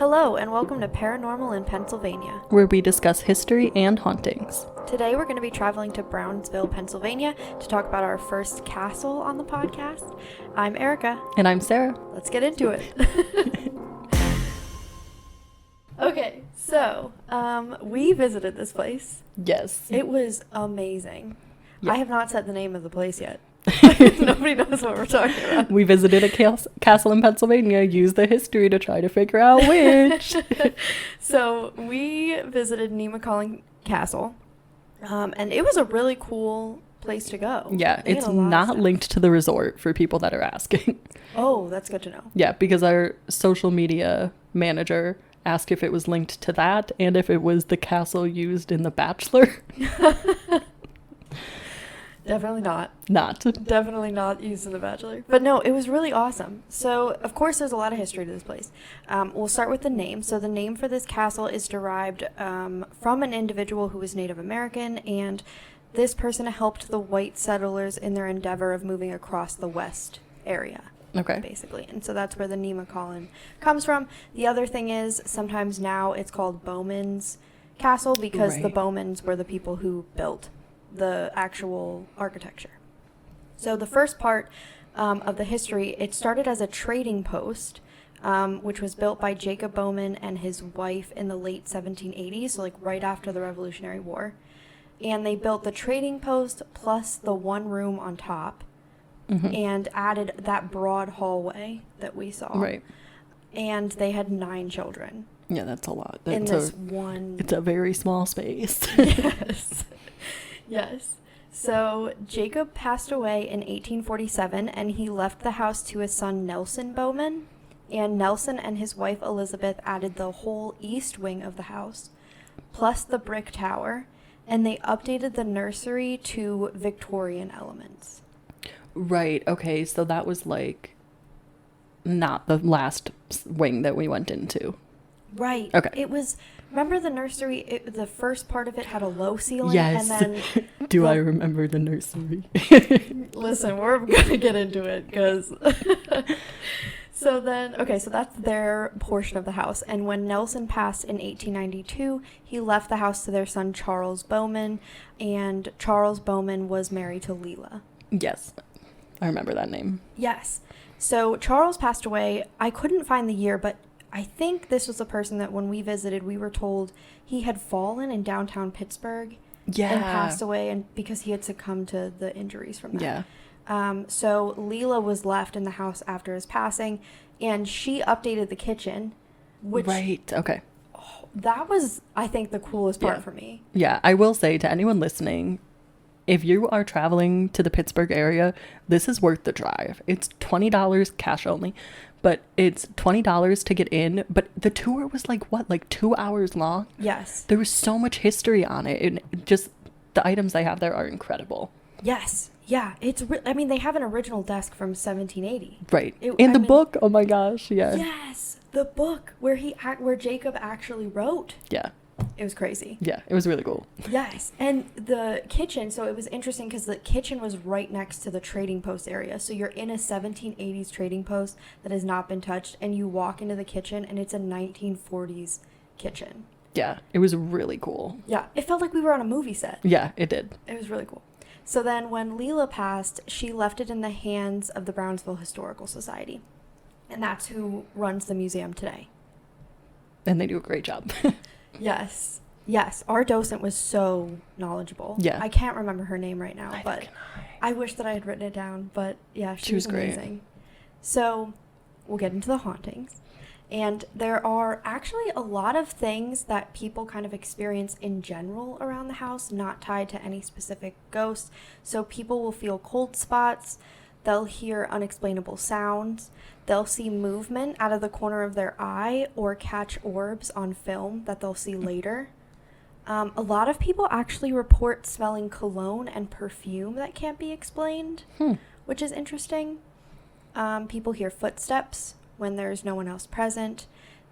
Hello, and welcome to Paranormal in Pennsylvania, where we discuss history and hauntings. Today we're going to be traveling to Brownsville, Pennsylvania to talk about our first castle on the podcast. I'm Erica. And I'm Sarah. Let's get into it. Okay, so we visited this place. Yes. It was amazing. Yeah. I have not said the name of the place yet. Nobody knows what we're talking about. We visited a castle in Pennsylvania, used the history to try to figure out which. So we visited Nemacolin Castle, and it was a really cool place to go. Yeah, it's not linked to the resort for people that are asking. Oh, that's good to know. Yeah, because our social media manager asked if it was linked to that and if it was the castle used in The Bachelor. Definitely not. Definitely not used in The Bachelor. But no, it was really awesome. So, of course, there's a lot of history to this place. We'll start with the name. So the name for this castle is derived from an individual who was Native American, and this person helped the white settlers in their endeavor of moving across the west area. Okay. Basically. And so that's where the Nemacolin comes from. The other thing is sometimes now it's called Bowman's Castle because the Bowmans were the people who built the actual architecture. So the first part of the history, it started as a trading post, which was built by Jacob Bowman and his wife in the late 1780s, so like right after the Revolutionary War. And they built the trading post plus the one room on top and added that broad hallway that we saw. Right. And they had 9 children. Yeah, that's a lot. It's a very small space. Yes. Yes. So Jacob passed away in 1847, and he left the house to his son Nelson Bowman. And Nelson and his wife Elizabeth added the whole east wing of the house, plus the brick tower, and they updated the nursery to Victorian elements. Right. Okay. So that was like not the last wing that we went into. Right. Okay. It was. Remember the nursery, the first part of it had a low ceiling? Yes. And then I remember the nursery? Listen, we're going to get into it because... So that's their portion of the house. And when Nelson passed in 1892, he left the house to their son Charles Bowman, and Charles Bowman was married to Leela. Yes. I remember that name. Yes. So Charles passed away. I couldn't find the year, but I think this was the person that when we visited, we were told he had fallen in downtown Pittsburgh and passed away, and because he had succumbed to the injuries from that. Yeah. So Leela was left in the house after his passing, and she updated the kitchen. Which, right. Okay. Oh, that was, I think, the coolest part for me. Yeah. I will say to anyone listening, if you are traveling to the Pittsburgh area, this is worth the drive. It's $20 cash only. But it's $20 to get in. But the tour was like 2 hours long? Yes. There was so much history on it. And just the items they have there are incredible. Yes. Yeah. They have an original desk from 1780. Right. The book. Oh my gosh. Yeah. Yes. The book where Jacob actually wrote. Yeah. It was crazy. Yeah, it was really cool. Yes, and the kitchen, so it was interesting because the kitchen was right next to the trading post area. So you're in a 1780s trading post that has not been touched, and you walk into the kitchen, and it's a 1940s kitchen. Yeah, it was really cool. Yeah, it felt like we were on a movie set. Yeah, it did. It was really cool. So then when Leela passed, she left it in the hands of the Brownsville Historical Society, and that's who runs the museum today. And they do a great job. Yes. Our docent was so knowledgeable. Yeah. I can't remember her name right now, but I wish that I had written it down. But yeah, she was amazing. Great. So we'll get into the hauntings. And there are actually a lot of things that people kind of experience in general around the house, not tied to any specific ghost. So people will feel cold spots. They'll hear unexplainable sounds. They'll see movement out of the corner of their eye or catch orbs on film that they'll see later. A lot of people actually report smelling cologne and perfume that can't be explained, which is interesting. People hear footsteps when there's no one else present.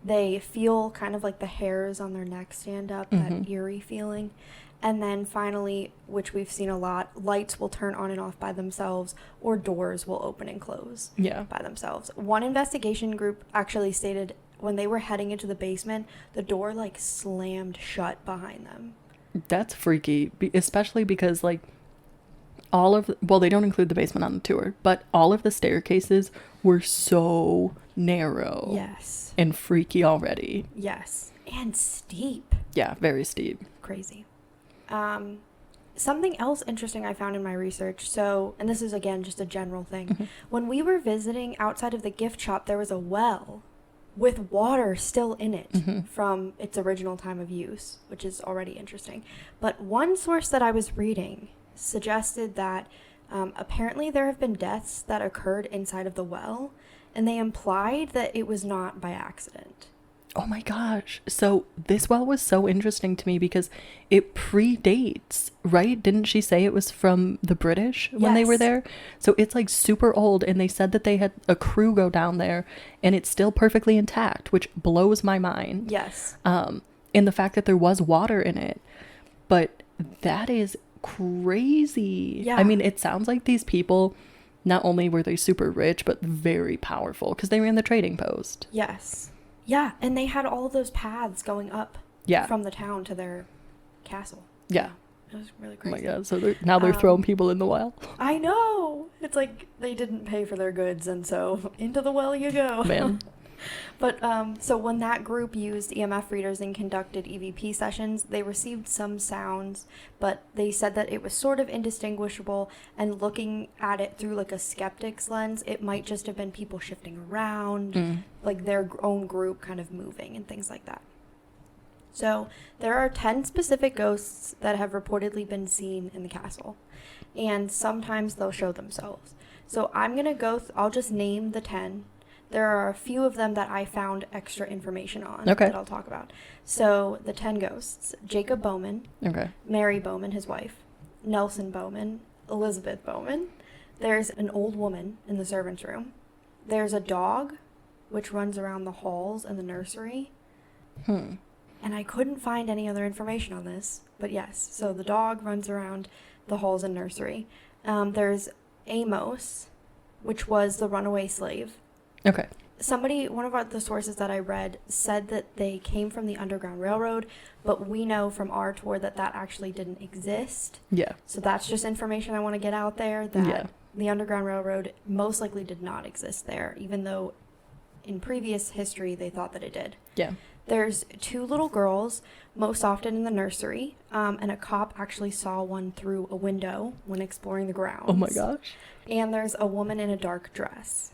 They feel kind of like the hairs on their neck stand up, that eerie feeling. And then finally, which we've seen a lot, lights will turn on and off by themselves, or doors will open and close by themselves. One investigation group actually stated when they were heading into the basement, the door like slammed shut behind them. That's freaky, especially because like they don't include the basement on the tour, but all of the staircases were so narrow. Yes. And freaky already. Yes. And steep. Yeah, very steep. Crazy. Something else interesting I found in my research, and this is again just a general thing. Mm-hmm. When we were visiting outside of the gift shop, there was a well with water still in it mm-hmm. from its original time of use, which is already interesting. But one source that I was reading suggested that apparently there have been deaths that occurred inside of the well, and they implied that it was not by accident. Oh my gosh. So this well was so interesting to me because it predates, right? Didn't she say it was from the British when they were there? So it's like super old, and they said that they had a crew go down there and it's still perfectly intact, which blows my mind. Yes. And the fact that there was water in it. But that is crazy. Yeah. I mean, it sounds like these people, not only were they super rich, but very powerful because they ran the trading post. Yes. Yeah, and they had all of those paths going up from the town to their castle. Yeah. It was really crazy. Oh my God, so they're throwing people in the well. I know! It's like they didn't pay for their goods, and so into the well you go. Man. But, so when that group used EMF readers and conducted EVP sessions, they received some sounds, but they said that it was sort of indistinguishable, and looking at it through like a skeptic's lens, it might just have been people shifting around, like their own group kind of moving and things like that. So there are 10 specific ghosts that have reportedly been seen in the castle, and sometimes they'll show themselves. So I'm going to I'll just name the 10. There are a few of them that I found extra information on that I'll talk about. So the 10 ghosts: Jacob Bowman, Mary Bowman, his wife, Nelson Bowman, Elizabeth Bowman. There's an old woman in the servants' room. There's a dog, which runs around the halls and the nursery. And I couldn't find any other information on this, but yes. So the dog runs around the halls and nursery. There's Amos, which was the runaway slave. Okay. One of the sources that I read said that they came from the Underground Railroad, but we know from our tour that actually didn't exist. Yeah. So that's just information I want to get out there, that the Underground Railroad most likely did not exist there, even though in previous history they thought that it did. Yeah. There's 2 little girls, most often in the nursery, and a cop actually saw one through a window when exploring the grounds. Oh my gosh. And there's a woman in a dark dress.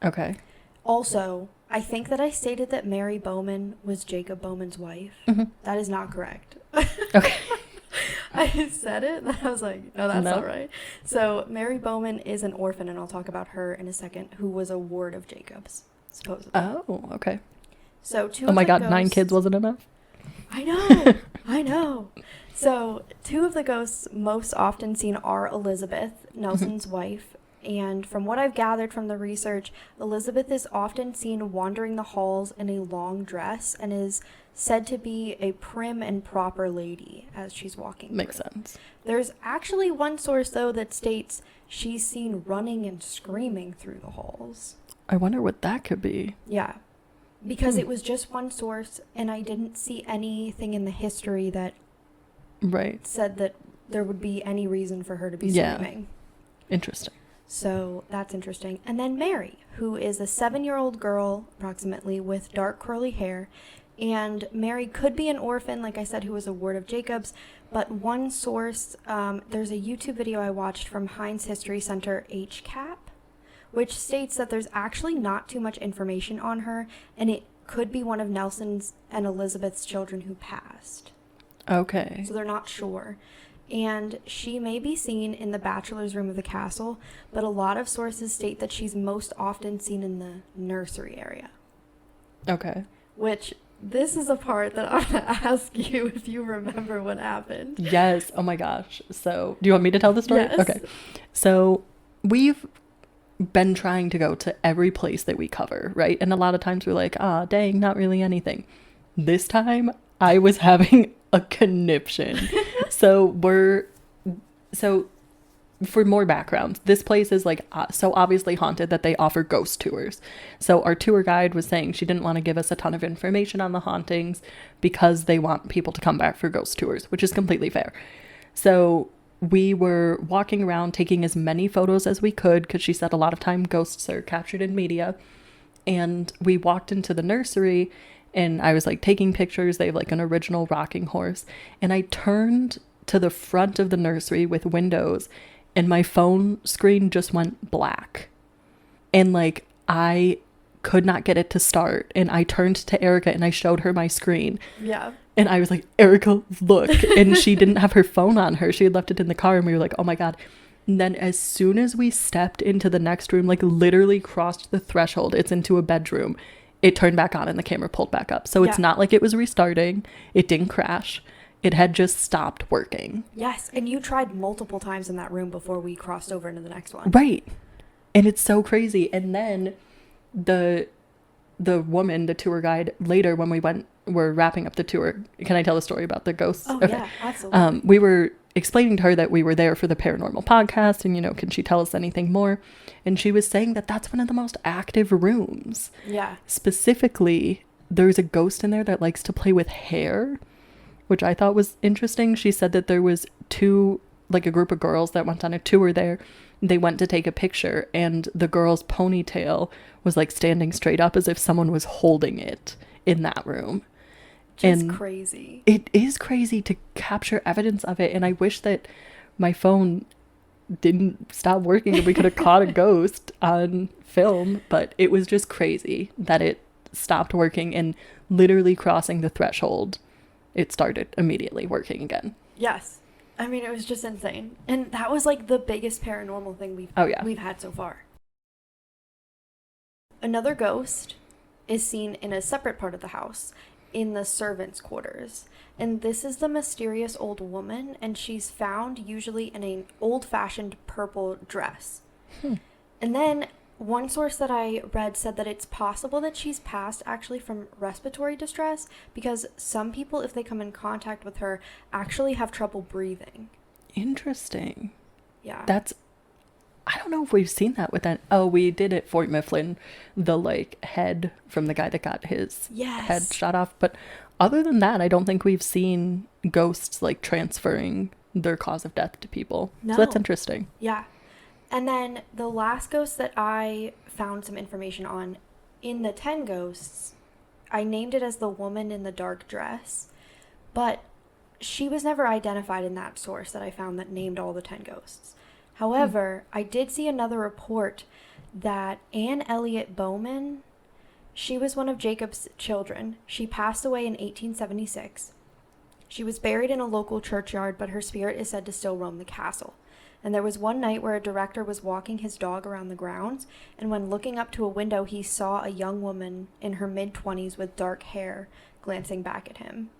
Okay. Also, I think that I stated that Mary Bowman was Jacob Bowman's wife. That is not correct. Okay. I said it, and I was like, no, that's not right. So Mary Bowman is an orphan, and I'll talk about her in a second, who was a ward of Jacob's, supposedly. Oh, okay. So 2 Oh my God, 9 kids wasn't enough? I know. So 2 of the ghosts most often seen are Elizabeth, Nelson's wife. And from what I've gathered from the research, Elizabeth is often seen wandering the halls in a long dress and is said to be a prim and proper lady as she's walking through. Makes sense. There's actually one source, though, that states she's seen running and screaming through the halls. I wonder what that could be. Yeah. Because it was just one source, and I didn't see anything in the history that said that there would be any reason for her to be screaming. Interesting. So that's interesting. And then Mary, who is a 7-year-old girl, approximately, with dark curly hair. And Mary could be an orphan, like I said, who was a ward of Jacob's. But one source, there's a YouTube video I watched from Heinz History Center HCAP, which states that there's actually not too much information on her, and it could be one of Nelson's and Elizabeth's children who passed. Okay. So they're not sure. And she may be seen in the bachelor's room of the castle, but a lot of sources state that she's most often seen in the nursery area. Okay. Which, this is a part that I'm going to ask you if you remember what happened. Yes. Oh my gosh. So, do you want me to tell the story? Yes. Okay. So, we've been trying to go to every place that we cover, right? And a lot of times we're like, dang, not really anything. This time, I was having a conniption. So for more background, this place is like so obviously haunted that they offer ghost tours. So our tour guide was saying she didn't want to give us a ton of information on the hauntings because they want people to come back for ghost tours, which is completely fair. So we were walking around taking as many photos as we could because she said a lot of time ghosts are captured in media. And we walked into the nursery and I was like taking pictures. They have like an original rocking horse. And I turned to the front of the nursery with windows and my phone screen just went black. And like I could not get it to start. And I turned to Erica and I showed her my screen. Yeah. And I was like, Erica, look. And she didn't have her phone on her. She had left it in the car and we were like, oh my God. And then as soon as we stepped into the next room, like literally crossed the threshold, it's into a bedroom, it turned back on and the camera pulled back up. So it's not like it was restarting. It didn't crash. It had just stopped working. Yes. And you tried multiple times in that room before we crossed over into the next one. Right. And it's so crazy. And then the woman, the tour guide, later when we're wrapping up the tour. Can I tell a story about the ghosts? Oh, okay. Yeah, absolutely. We were explaining to her that we were there for the paranormal podcast and, you know, can she tell us anything more? And she was saying that that's one of the most active rooms. Yeah. Specifically, there's a ghost in there that likes to play with hair, which I thought was interesting. She said that there was a group of girls that went on a tour there. They went to take a picture and the girl's ponytail was like standing straight up as if someone was holding it in that room. Just crazy. It is crazy to capture evidence of it. And I wish that my phone didn't stop working and we could have caught a ghost on film. But it was just crazy that it stopped working and literally crossing the threshold, it started immediately working again. Yes. I mean, it was just insane. And that was like the biggest paranormal thing we've had so far. Another ghost is seen in a separate part of the house, in the servants' quarters. And this is the mysterious old woman, and she's found usually in an old-fashioned purple dress. And then one source that I read said that it's possible that she's passed actually from respiratory distress because some people, if they come in contact with her, actually have trouble breathing. Interesting. Yeah. I don't know if we've seen that with that. Oh, we did at Fort Mifflin, the like head from the guy that got his head shot off. But other than that, I don't think we've seen ghosts like transferring their cause of death to people. No. So that's interesting. Yeah. And then the last ghost that I found some information on, in the 10 ghosts, I named it as the woman in the dark dress, but she was never identified in that source that I found that named all the 10 ghosts. However, I did see another report that Anne Elliott Bowman, she was one of Jacob's children. She passed away in 1876. She was buried in a local churchyard, but her spirit is said to still roam the castle. And there was one night where a director was walking his dog around the grounds, and when looking up to a window, he saw a young woman in her mid-20s with dark hair glancing back at him.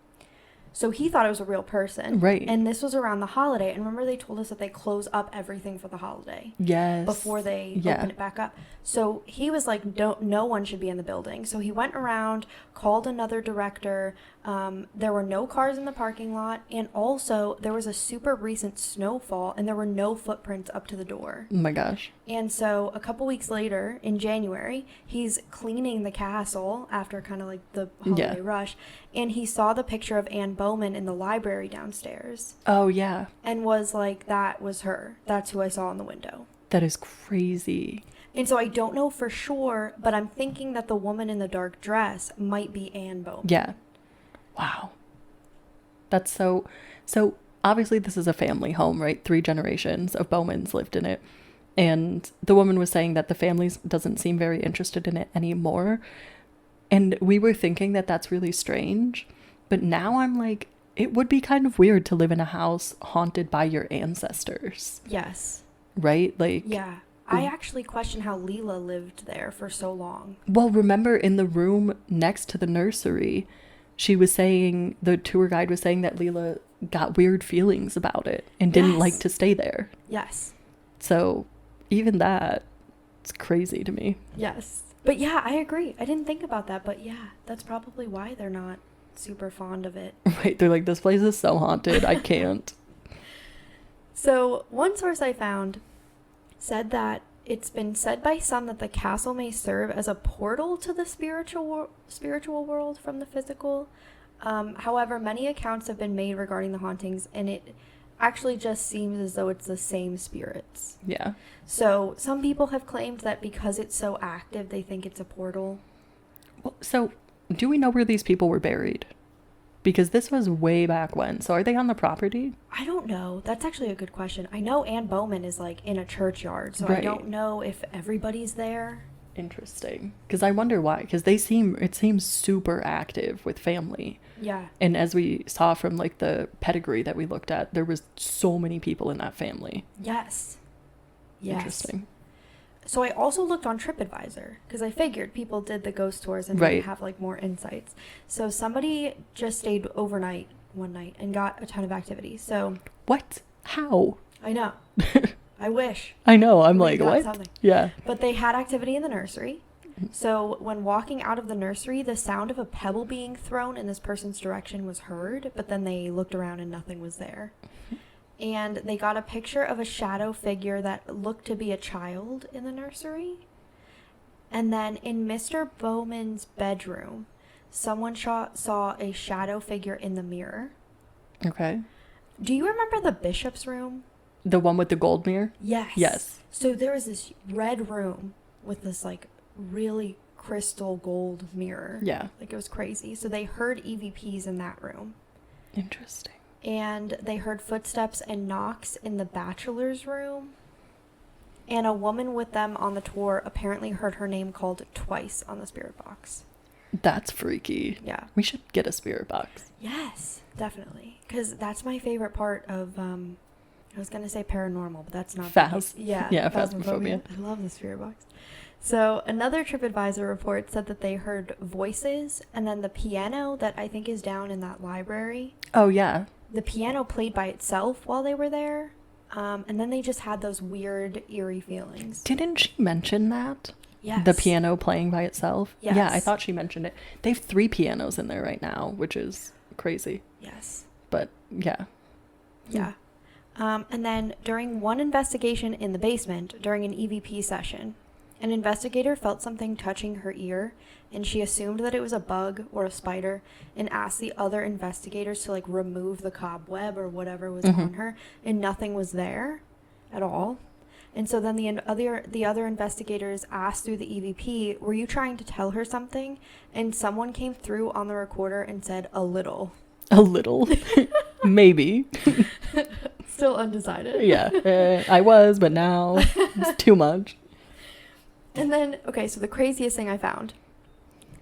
So he thought it was a real person. Right. And this was around the holiday. And remember they told us that they close up everything for the holiday. Yes. Before they open it back up. So he was like, no one should be in the building. So he went around, called another director. There were no cars in the parking lot. And also there was a super recent snowfall and there were no footprints up to the door. Oh my gosh. And so a couple weeks later, in January, he's cleaning the castle after kind of like the holiday rush. And he saw the picture of Anne Bowman in the library downstairs. Oh, yeah. And was like, that was her. That's who I saw in the window. That is crazy. And so I don't know for sure, but I'm thinking that the woman in the dark dress might be Anne Bowman. Yeah. Wow. That's so obviously this is a family home, right? 3 generations of Bowmans lived in it. And the woman was saying that the family doesn't seem very interested in it anymore. And we were thinking that that's really strange. But now I'm like, it would be kind of weird to live in a house haunted by your ancestors. Yes. Right? Like. Yeah. I actually question how Leela lived there for so long. Well, remember in the room next to the nursery, the tour guide was saying that Leela got weird feelings about it and didn't like to stay there. Yes. So even that, it's crazy to me. Yes. But yeah, I agree. I didn't think about that, but yeah, that's probably why they're not super fond of it. Right. They're like, this place is so haunted. I can't. So one source I found said that it's been said by some that the castle may serve as a portal to the spiritual world from the physical. However, many accounts have been made regarding the hauntings, and it actually just seems as though it's the same spirits. Yeah. So some people have claimed that because it's so active, they think it's a portal. Well, so do we know where these people were buried? Because this was way back when. So are they on the property? I don't know. That's actually a good question. I know Anne Bowman is like in a churchyard, so right. I don't know if everybody's there. Interesting. Because I wonder why. Because it seems super active with family. Yeah. And as we saw from like the pedigree that we looked at, there was so many people in that family. Yes. Interesting. So I also looked on TripAdvisor because I figured people did the ghost tours and right. would have like more insights. So somebody just stayed overnight one night and got a ton of activity. So what? How? I know. I wish. I know. I'm like, what? Something. Yeah. But they had activity in the nursery. So when walking out of the nursery, the sound of a pebble being thrown in this person's direction was heard, but then they looked around and nothing was there. And they got a picture of a shadow figure that looked to be a child in the nursery. And then in Mr. Bowman's bedroom, someone saw a shadow figure in the mirror. Okay. Do you remember the bishop's room? The one with the gold mirror? Yes. Yes. So there was this red room with this like really crystal gold mirror. Yeah. Like it was crazy. So they heard EVPs in that room. Interesting. And they heard footsteps and knocks in the bachelor's room. And a woman with them on the tour apparently heard her name called twice on the spirit box. That's freaky. Yeah. We should get a spirit box. Yes, definitely. Because that's my favorite part of, I was going to say paranormal, but that's not. Yeah, phasmophobia. I love the spirit box. So another TripAdvisor report said that they heard voices, and then the piano that I think is down in that library. Oh, yeah. The piano played by itself while they were there, and then they just had those weird, eerie feelings. Didn't she mention that? Yes. The piano playing by itself? Yes. Yeah, I thought she mentioned it. They have 3 pianos in there right now, which is crazy. Yes. But, yeah. Yeah. And then during one investigation in the basement, during an EVP session, an investigator felt something touching her ear, and she assumed that it was a bug or a spider and asked the other investigators to like remove the cobweb or whatever was on her, and nothing was there at all. And so then the other investigators asked through the EVP, were you trying to tell her something? And someone came through on the recorder and said, a little. A little. Maybe. Still undecided. Yeah. I was, but now it's too much. And then, okay, so the craziest thing I found,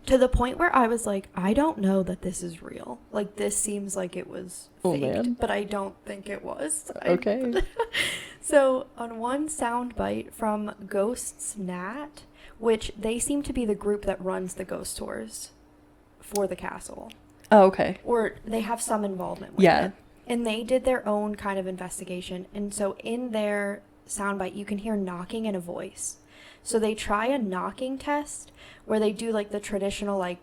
to the point where I was like, I don't know that this is real. Like, this seems like it was faked, but I don't think it was. Okay. So, on one soundbite from Ghosts Nat, which they seem to be the group that runs the ghost tours for the castle. Oh, okay. Or they have some involvement with it. And they did their own kind of investigation. And so, in their soundbite, you can hear knocking in a voice. So they try a knocking test where they do like the traditional like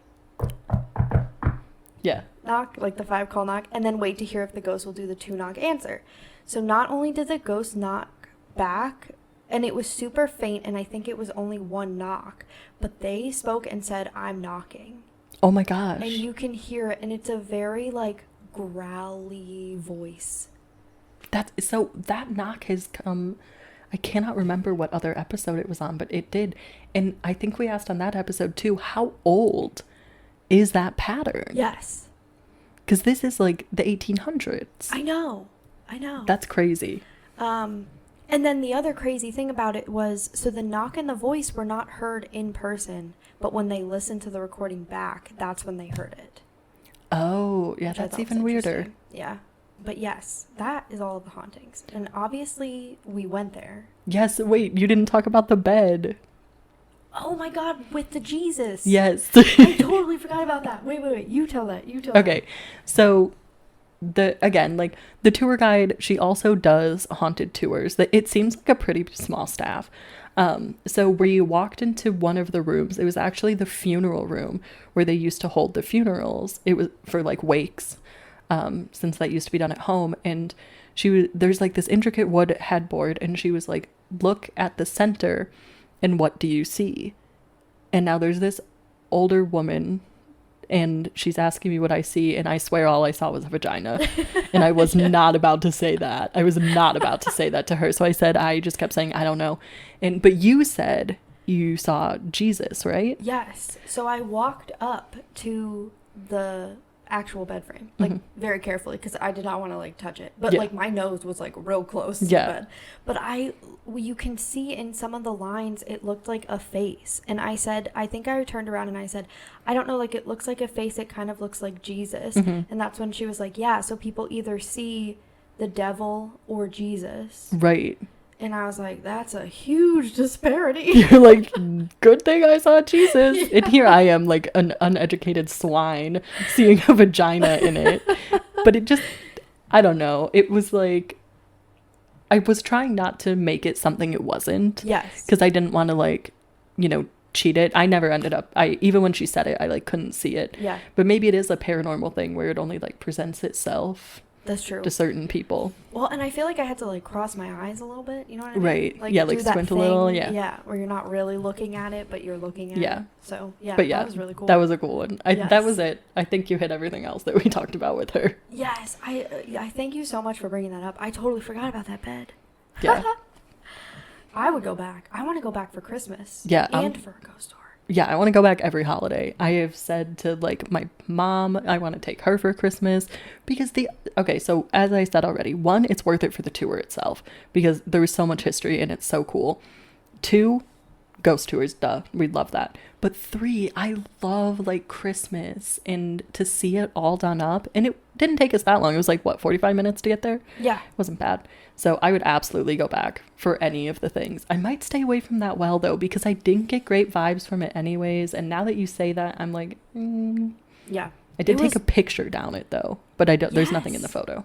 knock, like the 5-call knock, and then wait to hear if the ghost will do the 2-knock answer. So not only did the ghost knock back, and it was super faint, and I think it was only 1 knock, but they spoke and said, I'm knocking. Oh my gosh. And you can hear it, and it's a very like growly voice. That knock has come. I cannot remember what other episode it was on, but it did. And I think we asked on that episode too, how old is that pattern? Yes. Because this is like the 1800s. I know. That's crazy. And then the other crazy thing about it was, so the knock and the voice were not heard in person, but when they listened to the recording back, that's when they heard it. Oh, yeah, that's even weirder. Yeah. But yes, that is all of the hauntings. And obviously, we went there. Yes, wait, you didn't talk about the bed. Oh my god, with the Jesus. Yes. I totally forgot about that. Wait. You tell that. Okay, so the tour guide, she also does haunted tours. It seems like a pretty small staff. So we walked into one of the rooms. It was actually the funeral room where they used to hold the funerals. It was for like wakes. Since that used to be done at home, and There's like this intricate wood headboard, and she was like, look at the center, and what do you see? And now there's this older woman, and she's asking me what I see, and I swear all I saw was a vagina. And I was not about to say that. I was not about to say that to her. So I just kept saying, I don't know. But you said you saw Jesus, right? Yes. So I walked up to the actual bed frame, like very carefully, because I did not want to like touch it, but like my nose was like real close to the bed. But you can see in some of the lines it looked like a face, and I think I turned around and I said, I don't know, like it looks like a face, it kind of looks like Jesus. And that's when she was like, yeah, so people either see the devil or Jesus, right? And I was like, that's a huge disparity. You're like, good thing I saw Jesus. Yeah. And here I am, like an uneducated swine, seeing a vagina in it. But it just, I don't know. It was like, I was trying not to make it something it wasn't. Yes. Because I didn't want to, like, cheat it. I never ended up, even when she said it, I, like, couldn't see it. Yeah. But maybe it is a paranormal thing where it only, like, presents itself. That's true. To certain people. Well, and I feel like I had to like cross my eyes a little bit, you know what I mean? Right. Like, yeah, like squint a little, yeah. Yeah, where you're not really looking at it, but you're looking at it. So, yeah, but that was really cool. That was a cool one. Yes. That was it. I think you hit everything else that we talked about with her. Yes, I thank you so much for bringing that up. I totally forgot about that bed. Yeah. I would go back. I want to go back for Christmas. Yeah. And for a ghost tour. Yeah, I want to go back every holiday. I have said to like my mom, I want to take her for Christmas because so as I said already, 1, it's worth it for the tour itself because there was so much history and it's so cool. 2, ghost tours, duh, we'd love that. But 3, I love like Christmas and to see it all done up, and it didn't take us that long. It was like 45 minutes to get there? Yeah. It wasn't bad. So I would absolutely go back for any of the things. I might stay away from that well though, because I didn't get great vibes from it anyways. And now that you say that, I'm like, yeah. I did take a picture down it though, but there's nothing in the photo.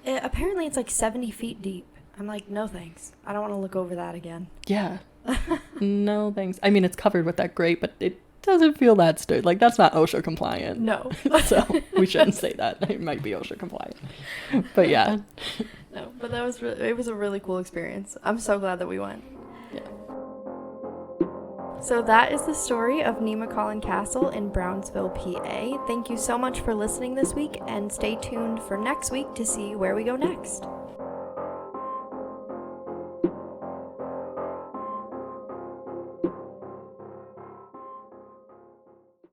Apparently it's like 70 feet deep. I'm like, no thanks. I don't want to look over that again. Yeah. No thanks. I mean, it's covered with that grate, but it doesn't feel that sturdy. Like, that's not OSHA compliant. No. So we shouldn't say that. It might be OSHA compliant. But yeah. No, but it was a really cool experience. I'm so glad that we went. Yeah. So that is the story of Nemacolin Castle in Brownsville, PA. Thank you so much for listening this week, and stay tuned for next week to see where we go next.